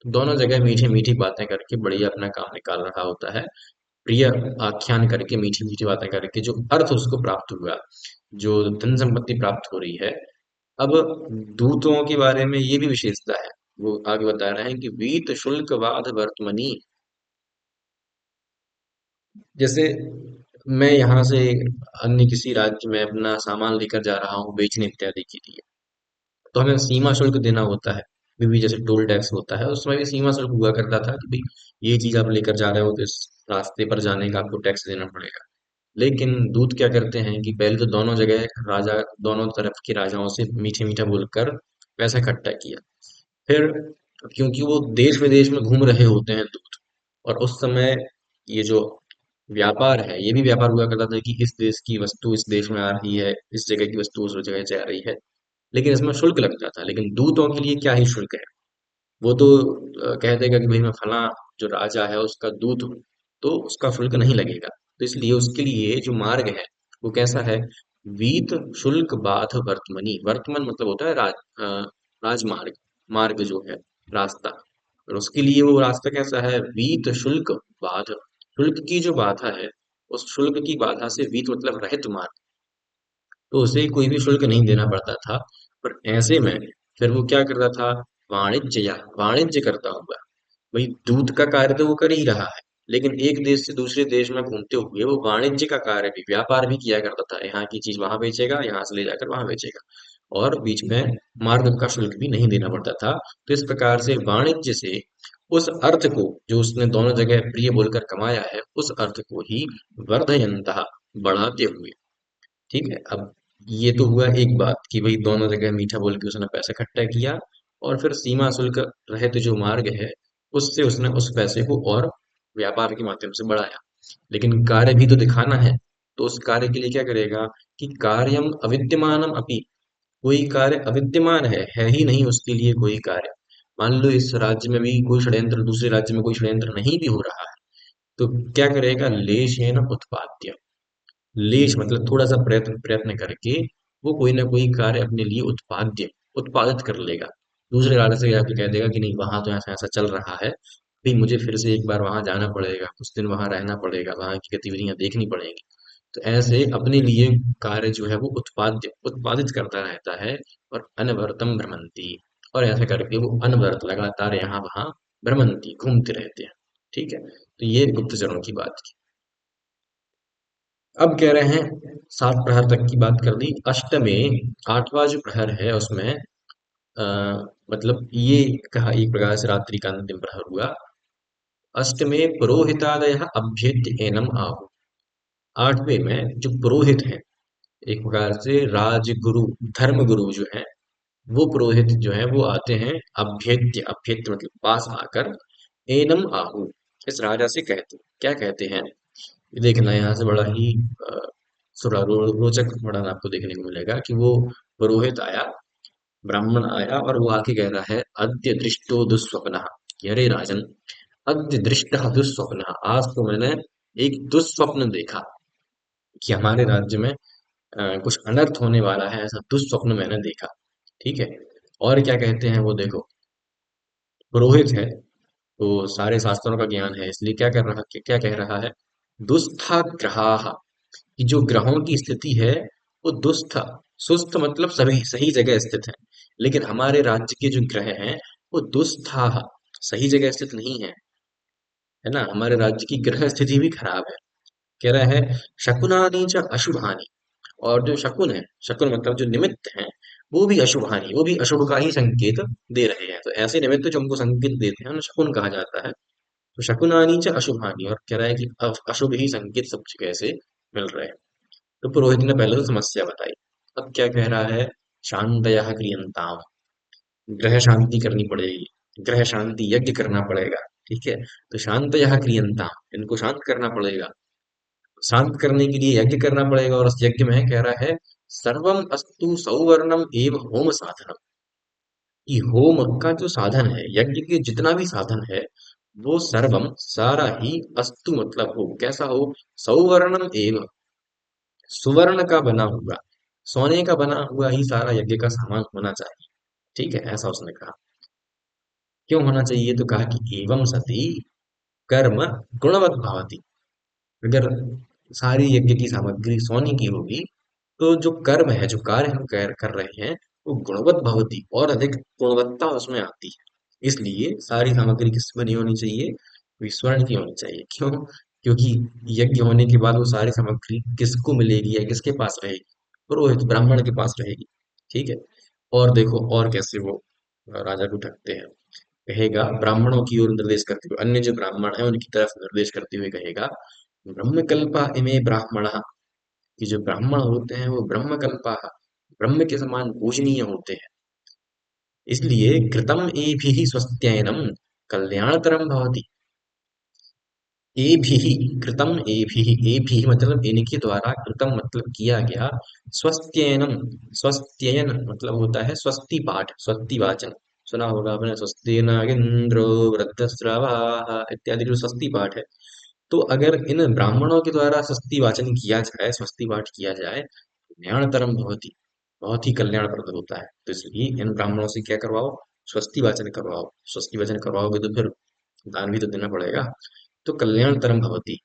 तो दोनों जगह मीठी मीठी बातें करके बढ़िया अपना काम निकाल रहा होता है। प्रिय आख्यान करके, मीठी मीठी बातें करके जो अर्थ उसको प्राप्त हुआ, जो धन संपत्ति प्राप्त हो रही है। अब दूतों के बारे में ये भी विशेषता है, वो आगे बता रहे हैं कि वीत शुल्क वाद वर्तमनी, जैसे मैं यहाँ से अन्य किसी राज्य में अपना सामान लेकर जा रहा हूँ बेचने इत्यादि के लिए, तो हमें सीमा शुल्क देना होता है। अभी भी जैसे टोल टैक्स होता है, उसमें भी सीमा शुल्क हुआ करता था कि भाई ये चीज आप लेकर जा रहे हो तो इस रास्ते पर जाने का आपको टैक्स देना पड़ेगा। लेकिन दूत क्या करते हैं कि पहले तो दोनों जगह राजा, दोनों तरफ के राजाओं से मीठे मीठा बोलकर पैसा इकट्ठा किया। फिर क्योंकि वो देश विदेश में घूम रहे होते हैं दूत, और उस समय ये जो व्यापार है ये भी व्यापार हुआ करता था कि इस देश की वस्तु इस देश में आ रही है, इस जगह की वस्तु उस जगह जा रही है, लेकिन इसमें शुल्क लगता था। लेकिन दूतों के लिए क्या ही शुल्क है, वो तो कह देगा कि भाई मैं फला जो राजा है उसका दूत हूँ, तो उसका शुल्क नहीं लगेगा। तो इसलिए उसके लिए जो मार्ग है वो कैसा है? वीत शुल्क बाध वर्तमनी, वर्तमान मतलब होता है राजमार्ग, मार्ग जो है, रास्ता। और उसके लिए वो रास्ता कैसा है? वीत शुल्क बाध, शुल्क की जो बाधा है उस शुल्क की बाधा से वीत मतलब रहित मार्ग, तो उसे कोई भी शुल्क नहीं देना पड़ता था। पर ऐसे में फिर वो क्या करता था, वाणिज्य करता हुआ, भाई दूध का कार्य तो वो कर ही रहा है, लेकिन एक देश से दूसरे देश में घूमते हुए वो वाणिज्य का कार्य भी, व्यापार भी किया करता था। यहाँ की चीज वहां बेचेगा, यहाँ से ले जाकर वहां बेचेगा, और बीच में मार्ग का शुल्क भी नहीं देना पड़ता था। तो इस प्रकार से वाणिज्य से उस अर्थ को, जो उसने दोनों जगह प्रिय बोलकर कमाया है, उस अर्थ को ही वर्धयन्तः, बढ़ाते हुए। ठीक है। अब ये तो हुआ एक बात कि भाई दोनों जगह मीठा बोल के उसने पैसा इकट्ठा किया, और फिर सीमा शुल्क रहित जो मार्ग है, उससे उसने उस पैसे को और व्यापार के माध्यम से बढ़ाया। लेकिन कार्य भी तो दिखाना है, तो उस कार्य के लिए क्या करेगा कि कार्यम अविद्यमानम अपि, कोई कार्य अविद्यमान है ही नहीं उसके लिए कोई कार्य। मान लो इस राज्य में भी कोई षड्यंत्र, दूसरे राज्य में कोई षड्यंत्र नहीं भी हो रहा है, तो क्या करेगा, लेशेन उत्पाद्य, लेश मतलब थोड़ा सा प्रयत्न प्रयत्न करके वो कोई ना कोई कार्य अपने लिए उत्पादित कर लेगा। दूसरे राज्य से जाके कह देगा कि नहीं, वहां तो ऐसा ऐसा चल रहा है, भाई मुझे फिर से एक बार वहां जाना पड़ेगा, कुछ दिन वहां रहना पड़ेगा, वहां की गतिविधियां देखनी पड़ेंगी। तो ऐसे अपने लिए कार्य जो है वो उत्पादित करता रहता है, और अनवरतम भ्रमंती, और ऐसा करके वो अनवरत लगातार यहाँ वहां भ्रमंती, घूमते रहते हैं। ठीक है। तो ये गुप्तचरों की बात की। अब कह रहे हैं, सात प्रहर तक की बात कर दी, अष्टमें, आठवां जो प्रहर है उसमें आ, मतलब ये कहा एक प्रकार से रात्रि का अंतिम प्रहर हुआ। अष्टमें पुरोहितादय अभ्येत्य एनम आहु, आठवें में जो पुरोहित है, एक प्रकार से राजगुरु, धर्म गुरु जो है, वो पुरोहित जो है वो आते हैं, अभ्येत्य, अभ्येत्य मतलब पास आकर, एनम आहु, इस राजा से कहते, क्या कहते हैं, ये देखना यहाँ से बड़ा ही अ, थोड़ा रोचक वर्णन आपको देखने को मिलेगा कि वो पुरोहित आया, ब्राह्मण आया, और वो आके कह रहा है, अद्य दृष्टो दुस्वप्नः, कि अरे राजन, अद्य दृष्टः दुस्वप्नः, आज तो मैंने एक दुस्वप्न देखा कि हमारे राज्य में कुछ अनर्थ होने वाला है, ऐसा दुस्वप्न मैंने देखा। ठीक है। और क्या कहते हैं वो देखो, पुरोहित है तो सारे शास्त्रों का ज्ञान है, इसलिए क्या कह रहा है, दुस्था ग्रहाः, कि जो ग्रहों की स्थिति है वो दुस्थ, सुस्त मतलब सभी सही जगह स्थित है, लेकिन हमारे राज्य के जो ग्रह हैं वो दुस्था, सही जगह स्थित नहीं है, है ना, हमारे राज्य की ग्रह स्थिति भी खराब है। कह रहा है, शकुनानी च अशुभानी, और जो शकुन है, शकुन मतलब जो निमित्त हैं, वो भी अशुभानी, वो भी अशुभ का ही संकेत दे रहे हैं। तो ऐसे निमित्त जो हमको संकेत देते हैं उन्हें शकुन कहा जाता है। तो शकुनानी च अशुभानी, और कह रहा है कि अशुभ ही संकेत सब जगह से मिल रहे हैं। तो पुरोहित ने पहले तो समस्या बताई। अब क्या कह रहा है, शांतयः क्रियन्ताम्, ग्रह शांति करनी पड़ेगी, ग्रह शांति यज्ञ करना पड़ेगा। ठीक है। तो शांतयः क्रियन्ताम्, इनको शांत करना पड़ेगा, शांत करने के लिए यज्ञ करना पड़ेगा, और उस यज्ञ में कह रहा है, सर्वम अस्तु सौवर्णम एव होम साधनम, कि होम का जो साधन है, यज्ञ के जितना भी साधन है, वो सर्वम सारा ही, अस्तु मतलब हो, कैसा हो, सौवर्णम एव, सुवर्ण का बना हुआ, सोने का बना हुआ ही सारा यज्ञ का सामान होना चाहिए। ठीक है, ऐसा उसने कहा। क्यों होना चाहिए, तो कहा कि एवं सती कर्म गुणवत भवति, अगर सारी यज्ञ की सामग्री सोने की होगी, तो जो कर्म है, जो कार्य हम कर रहे हैं, वो गुणवत भवति, और अधिक गुणवत्ता उसमें आती है। इसलिए सारी सामग्री किस बनी होनी चाहिए, स्वर्ण की होनी चाहिए। क्यों, क्योंकि यज्ञ होने के बाद वो सारी सामग्री किसको मिलेगी या किसके पास रहेगी, पुरोहित ब्राह्मण के पास रहेगी। ठीक है। और देखो और कैसे वो राजा को ठगते हैं, कहेगा ब्राह्मणों की ओर निर्देश करते हुए, अन्य जो ब्राह्मण है उनकी तरफ निर्देश करते हुए कहेगा, ब्रह्मकल्पा इमे ब्राह्मणः, कि जो ब्राह्मण होते हैं वो ब्रह्मकल्पा, ब्रह्म के समान पूजनीय होते हैं, इसलिए कृतम एभिः स्वस्त्ययनम कल्याणतरम भवति, एभिः, कृतम एभिः, एभिः मतलब इनके द्वारा, कृतम मतलब किया गया, स्वस्त्ययनम, स्वस्त्ययन मतलब होता है स्वस्ति पाठ, स्वस्ति वाचन, सुना होगा आपने, स्वस्ति न इंद्रो वृद्धस्रवाः इत्यादि जो स्वस्ति पाठ है। तो अगर इन ब्राह्मणों के द्वारा स्वस्ति वाचन किया जाए, स्वस्ति पाठ किया जाए, कल्याणतरम भवति, बहुत ही कल्याणप्रद होता है। तो इसलिए इन ब्राह्मणों से क्या करवाओ, स्वस्ति वाचन करवाओ, स्वस्ति वाचन करवाओगे तो फिर दान भी तो देना पड़ेगा। तो कल्याणतरम भवति,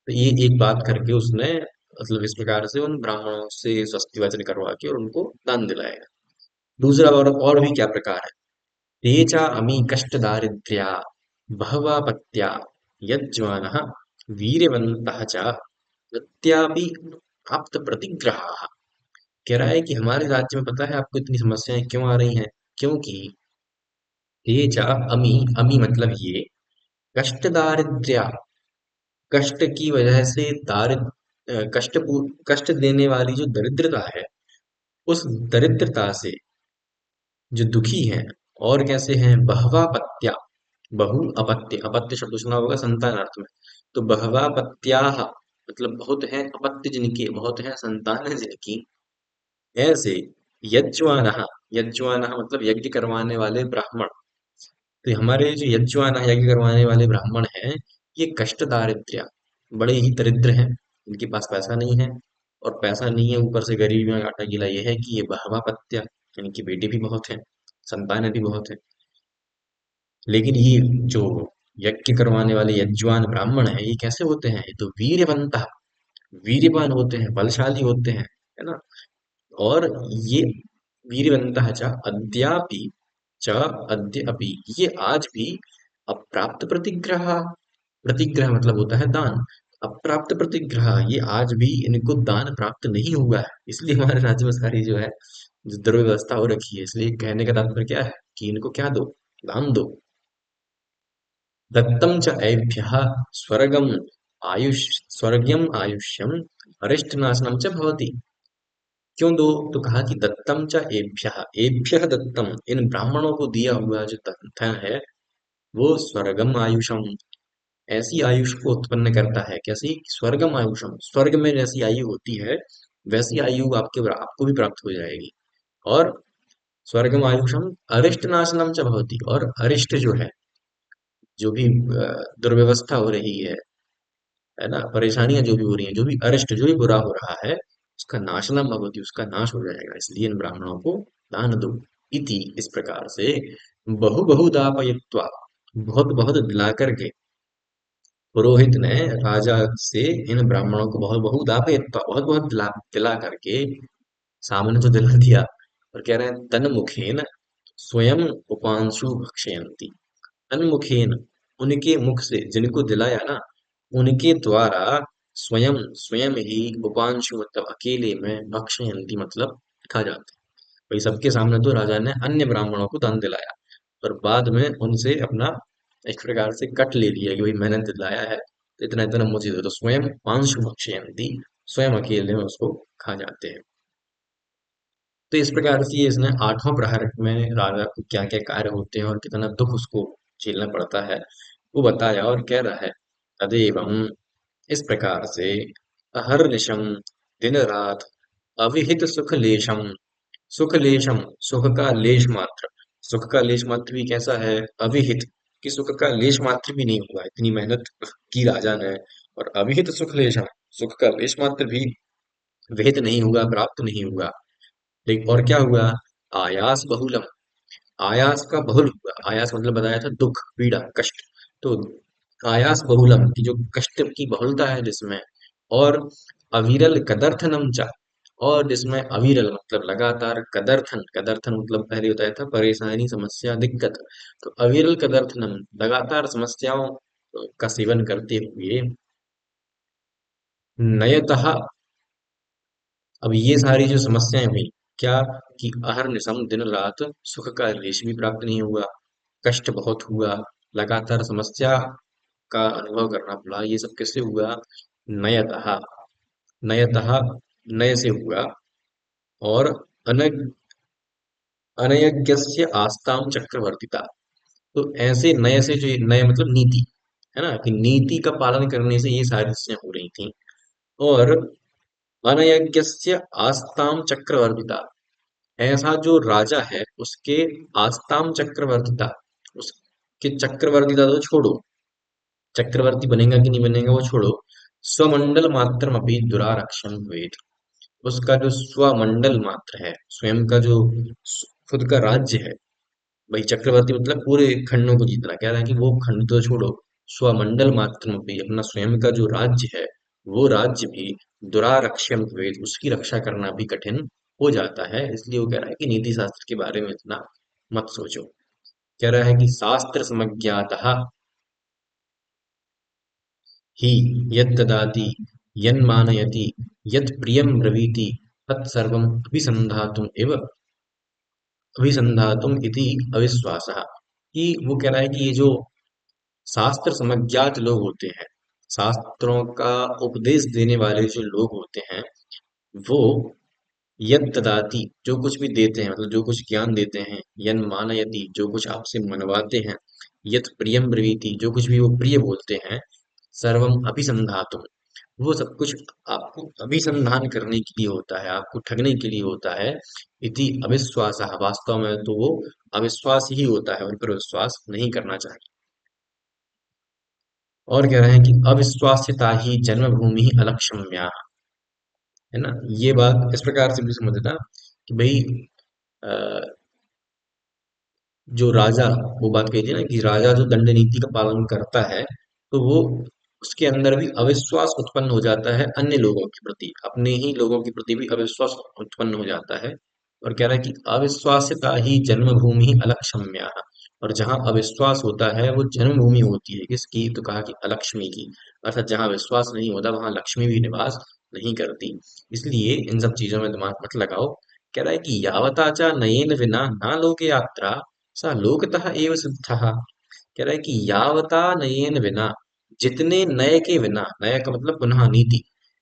तो ये एक बात करके उसने मतलब इस प्रकार से उन ब्राह्मणों से स्वस्ति वचन करवा के और उनको दान दिलाया। दूसरा और भी क्या प्रकार है। ते च अमी कष्ट दारिद्र्या बहवा पत्या यज्वानः वीर्यवन्तः च प्रत्यापि प्राप्त प्रतिग्रहाः। कह रहा है कि हमारे राज्य में पता है आपको इतनी समस्याएं क्यों आ रही हैं। क्योंकि ते च अमी, अमी मतलब ये, कष्ट दारिद्र्या, कष्ट की वजह से कष्ट देने वाली जो दरिद्रता है, उस दरिद्रता से जो दुखी हैं, और कैसे हैं, बहवा पत्या, बहु अपत्य, अपत्य शब्द सुना होगा संतान अर्थ में। तो बहवा पत्याह मतलब बहुत हैं अपत्य जिनके, बहुत हैं संतान जिनकी, ऐसे यज्वानः, यज्वानः मतलब यज्ञ करवाने वाले ब्राह्मण। तो हमारे जो यज्वान यज्ञ करवाने वाले ब्राह्मण हैं, ये कष्ट दारिद्र्य, बड़े ही दरिद्र हैं, इनके पास पैसा नहीं है। और पैसा नहीं है ऊपर से गरीबी में आटा गीला ये है कि ये बहवा पत्या, इनकी बेटी भी बहुत है, संतानें भी बहुत है। लेकिन ये जो यज्ञ करवाने वाले यज्वान ब्राह्मण हैं, ये कैसे होते हैं, ये तो वीर्यवंत, वीर्यवान होते हैं, बलशाली होते हैं, है ना। और ये वीर्यवन्तः च अद्यापि च अद्य अपि, ये आज भी अप्राप्त प्रतिग्रह, प्रतिग्रह मतलब होता है दान, अप्राप्त प्रतिग्रह, ये आज भी इनको दान प्राप्त नहीं हुआ है। इसलिए हमारे राज्य में सारी जो है जो द्रव्य व्यवस्था हो रखी है। इसलिए कहने का तात्पर्य क्या है कि इनको क्या दो, दान दो। दत्तं च एभ्यः स्वर्गम् स्वर्गीयम् आयुष्यम् अरिष्टनाशनम च भवति। क्यों दो, तो कहा कि दत्तम च एभ्यः, एभ्यः दत्तम, इन ब्राह्मणों को दिया हुआ जो धन है, वो स्वर्गम आयुषम, ऐसी आयुष को उत्पन्न करता है। कैसी, स्वर्गम आयुषम, स्वर्ग में जैसी आयु होती है वैसी आयु आपको भी प्राप्त हो जाएगी। और स्वर्गम आयुषम अरिष्ट नाशनम च भवति, और अरिष्ट जो है, जो भी दुर्व्यवस्था हो रही है ना, परेशानियां जो भी हो रही हैं, जो भी अरिष्ट, जो भी बुरा हो रहा है, उसका नाशनम भवति, उसका नाश हो जाएगा। इसलिए इन ब्राह्मणों को दान दो। इति, इस प्रकार से, बहु बहु दापयित्वा, बहुत बहुत दिला करके, पुरोहित ने राजा से इन ब्राह्मणों को बहुत बहु दापयित्वा, बहुत बहुत दिला दिला करके, सामने तो दिला दिया, और कह रहे हैं तन मुखेन स्वयं उपांशु भक्षयंती, तन्मुखेन, उनके मुख से, जिनको दिलाया ना, उनके द्वारा स्वयं, स्वयं ही उपांशु मतलब अकेले में, भक्षयंती मतलब खा जाते। भाई सबके सामने तो राजा ने अन्य ब्राह्मणों को दान दिलाया, पर बाद में उनसे अपना एक प्रकार से कट ले लिया कि भाई मैंने दिलाया है तो इतना इतना मुझे दो, तो स्वयं पांशु भक्षयंती, स्वयं अकेले में उसको खा जाते हैं। तो इस प्रकार से ये इसने आठवां प्रहर में राजा को क्या क्या कार्य होते हैं और कितना दुख उसको झेलना पड़ता है वो बताया, और कह रहा है तदेवं, इस प्रकार से, अहर्निशम, दिन रात, अविहित सुख लेशम, सुख लेशम, सुख का लेश मात्र, सुख का लेश मात्र भी कैसा है, अविहित, कि सुख का लेश मात्र भी नहीं हुआ, इतनी मेहनत की राजा ने, और अविहित सुख लेशम, सुख का लेश मात्र भी विहित नहीं हुआ, प्राप्त नहीं हुआ। लेकिन और क्या हुआ, आयास बहुलम, आयास का बहुल हुआ, आयास मतलब बताया था दुख, पीड़ा, कष्ट। तो आयास बहुलम की जो कष्ट की बहुलता है जिसमें, और अविरल कदर्थनम चा, और जिसमें अविरल मतलब लगातार, कदर्थन, कदर्थन मतलब पहले बताया था परेशानी, समस्या, दिक्कत। तो अविरल कदर्थनम, लगातार समस्याओं का सेवन करते हुए, नयतः, अब ये सारी जो समस्याएं हुई, क्या, कि अहर्निशम, दिन रात, सुख का लेश भी प्राप्त नहीं हुआ, कष्ट बहुत हुआ, लगातार समस्या का अनुभव करना पड़ा, ये सब किससे हुआ, नयतः, नयतः, नय से हुआ, और अनग अनयज्ञस्य आस्ताम चक्रवर्तिता। तो ऐसे नय से, जो नय मतलब नीति, है ना, कि नीति का पालन करने से ये सारी चीजें हो रही थी। और अनयज्ञस्य आस्ताम चक्रवर्तिता, ऐसा जो राजा है उसके आस्ताम चक्रवर्तिता, उसके चक्रवर्तिता तो छोड़ो, चक्रवर्ती बनेगा कि नहीं बनेगा वो छोड़ो, स्वमंडल मात्रम अपनी दुरारक्षण हुएत, उसका जो स्वमंडल मात्र है, स्वयं का जो खुद का राज्य है, भाई चक्रवर्ती मतलब पूरे खंडों को जीतना, कह रहा है कि वो खंड तो छोड़ो, स्वमंडल मात्रम भी, अपना स्वयं का जो राज्य है वो राज्य भी दुरारक्ष्यम भवेत्, उसकी रक्षा करना भी कठिन हो जाता है। इसलिए वो कह रहा है कि नीति शास्त्र के बारे में इतना मत सोचो। कह रहा है कि शास्त्र समज्ञातः हि यद्ददाति यन्मानयति यत्प्रियं ब्रवीति तत्सर्वम् अभिसन्धातुम् एव अभिसन्धातुम् इति अविश्वासः। कि वो कह रहा है कि ये जो शास्त्र समज्ञात लोग होते हैं, शास्त्रों का उपदेश देने वाले जो लोग होते हैं, वो यद ददाति, जो कुछ भी देते हैं, मतलब जो कुछ ज्ञान देते हैं, यन मानयति, जो कुछ आपसे मनवाते हैं, यत प्रियम ब्रवीति, जो कुछ भी वो प्रिय बोलते हैं, सर्वम अभिसंधातुम, वो सब कुछ आपको अभिसंधान करने के लिए होता है, आपको ठगने के लिए होता है। इति अविश्वास, वास्तव में तो वो अविश्वास ही होता है, उन पर विश्वास नहीं करना चाहिए। और कह रहे हैं कि अविश्वास्यता ही जन्मभूमि अलक्षम्या, है ना। ये बात इस प्रकार से भी समझना कि भाई जो राजा, वो बात कही थी ना कि राजा जो दंड नीति का पालन करता है, तो वो उसके अंदर भी अविश्वास उत्पन्न हो जाता है अन्य लोगों के प्रति, अपने ही लोगों के प्रति भी अविश्वास उत्पन्न हो जाता है। और कह रहा है कि अविश्वास्यता ही जन्मभूमि अलक्षम्या, और जहाँ अविश्वास होता है वो जन्मभूमि होती है किसकी, तो कहा कि अलक्ष्मी की, अर्थात जहाँ विश्वास नहीं होता वहां लक्ष्मी भी निवास नहीं करती। इसलिए इन सब चीजों में दिमाग मत लगाओ। कह रहा है कि यावता च नयेन विना ना लोके यात्रा सा लोकतः एव सिद्धः। कह रहा है कि यावता नयेन बिना, जितने नय के बिना, नय का मतलब पुनः नीति,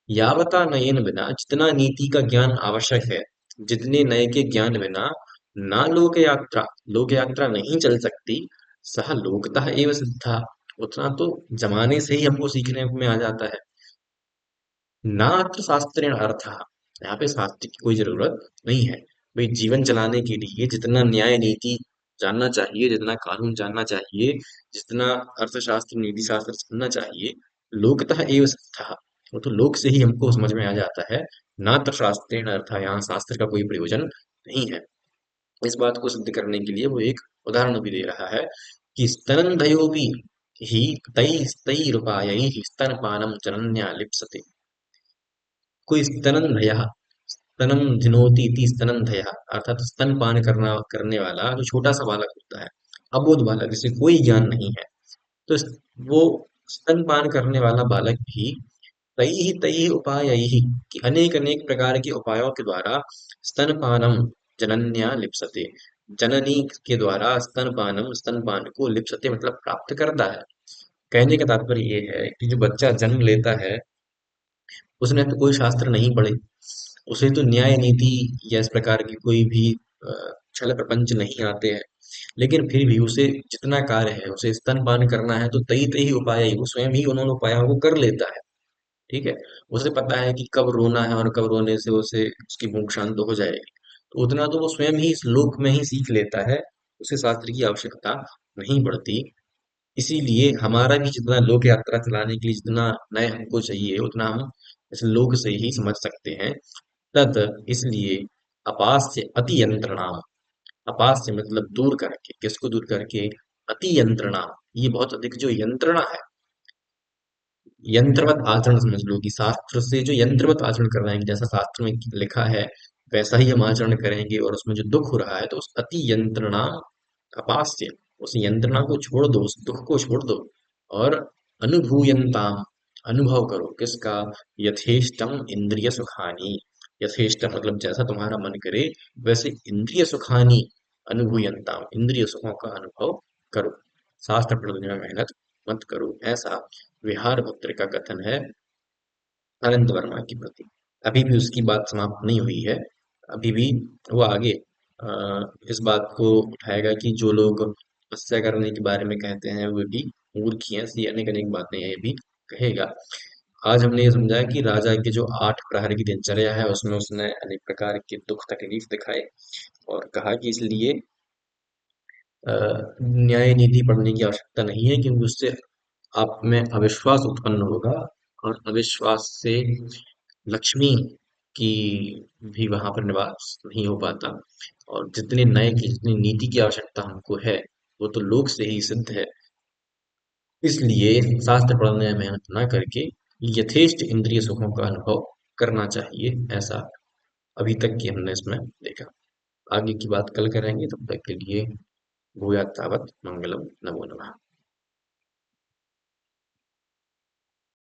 यावता नयेन बिना, जितना नीति का ज्ञान आवश्यक है, जितने नय के ज्ञान बिना ना लोक यात्रा, लोक यात्रा नहीं चल सकती, सह लोकतः एव सिद्धा, उतना तो जमाने से ही हमको सीखने में आ जाता है। नात्र शास्त्रेण अर्थ, यहाँ पे शास्त्र की कोई जरूरत नहीं है। भाई जीवन चलाने के लिए जितना न्याय नीति जानना चाहिए, जितना कानून जानना चाहिए, जितना अर्थशास्त्र नीति शास्त्र जानना चाहिए, लोकतः एव सिद्धः, वो तो लोक से ही हमको समझ में आ जाता है। नात्र शास्त्रेण अर्थ, यहाँ शास्त्र का कोई प्रयोजन नहीं है। इस बात को सिद्ध करने के लिए वो एक उदाहरण भी दे रहा है कि स्तनंधयो भी ही तै तैरुपायैः स्तनपानं जनन्या लिप्सते। कोई स्तनंधयः, स्तनम धिनोति इति स्तनंधयः, अर्थात स्तनपान करने वाला जो छोटा सा बालक होता है, अबोध बालक, जिसे कोई ज्ञान नहीं है, तो वो स्तनपान करने वाला बालक भी तैहि उपायैहि, कि अनेक अनेक प्रकार के उपायों के द्वारा स्तनपानम जनन्या लिप्सते, जननी के द्वारा स्तनपानम, स्तनपान को लिप्सते मतलब प्राप्त करता है। कहने का तात्पर्य ये है कि जो बच्चा जन्म लेता है, उसने तो कोई शास्त्र नहीं पढ़े, उसे तो न्याय नीति या इस प्रकार की कोई भी छल प्रपंच नहीं आते हैं, लेकिन फिर भी उसे जितना कार्य है, उसे स्तनपान करना है, तो तई तई उपाय ही वो स्वयं ही उन्होंने उपायों को कर लेता है। ठीक है, उसे पता है कि कब रोना है और कब रोने से उसे उसकी भूख शांत हो जाएगी, तो उतना तो वो स्वयं ही इस लोक में ही सीख लेता है, उसे शास्त्र की आवश्यकता नहीं पड़ती। इसीलिए हमारा भी जितना लोक यात्रा चलाने के लिए जितना नय हमको चाहिए, उतना हम इस लोक से ही समझ सकते हैं। तद इसलिए अपास्य अति यंत्रणा, अपास्य मतलब दूर करके, किसको दूर करके, अति यंत्रणा, ये बहुत अधिक जो यंत्रणा है, यंत्रवत आचरण समझ लो कि शास्त्र से जो यंत्रवत आचरण कर रहे हैं, जैसा शास्त्र में लिखा है वैसा ही हम आचरण करेंगे, और उसमें जो दुख हो रहा है तो उस अति यंत्रणा अपास्य, उस यंत्रणा को छोड़ दो, उस दुख को छोड़ दो, और अनुभूयंताम, अनुभव करो किसका, यथेष्टम इंद्रिय सुखानी, यथेष्ट मतलब जैसा तुम्हारा मन करे वैसे इंद्रिय सुखानी, अनुभूयंताम, इंद्रिय सुखों का अनुभव करो, शास्त्र पढ़ने में मेहनत मत करो, ऐसा विहार भट्टर का कथन है अनंत वर्मा के प्रति। अभी भी उसकी बात समाप्त नहीं हुई है, अभी भी वो आगे इस बात को उठाएगा कि जो लोग तपस्या करने के बारे में कहते हैं वो भी मूर्ख ही हैं, ऐसी अनेक अनेक बातें ये भी कहेगा। आज हमने ये समझा कि राजा के जो 8 प्रहर की दिनचर्या है उसमें उसने अनेक प्रकार के दुख तकलीफ दिखाए, और कहा कि इसलिए न्याय नीति पढ़ने की आवश्यकता नहीं है, क्योंकि उससे आप में अविश्वास उत्पन्न होगा, और अविश्वास से लक्ष्मी की भी वहां पर निवास नहीं हो पाता। और जितने न्याय की, जितनी नीति की आवश्यकता हमको है, वो तो लोक से ही सिद्ध है। इसलिए शास्त्र पढ़ने में मेहनत ना करके यथेष्ट इंद्रिय सुखों का अनुभव करना चाहिए, ऐसा अभी तक की हमने इसमें देखा। आगे की बात कल करेंगे, तब तक के लिए भूयात् तावत् मंगलम, नमो नमः।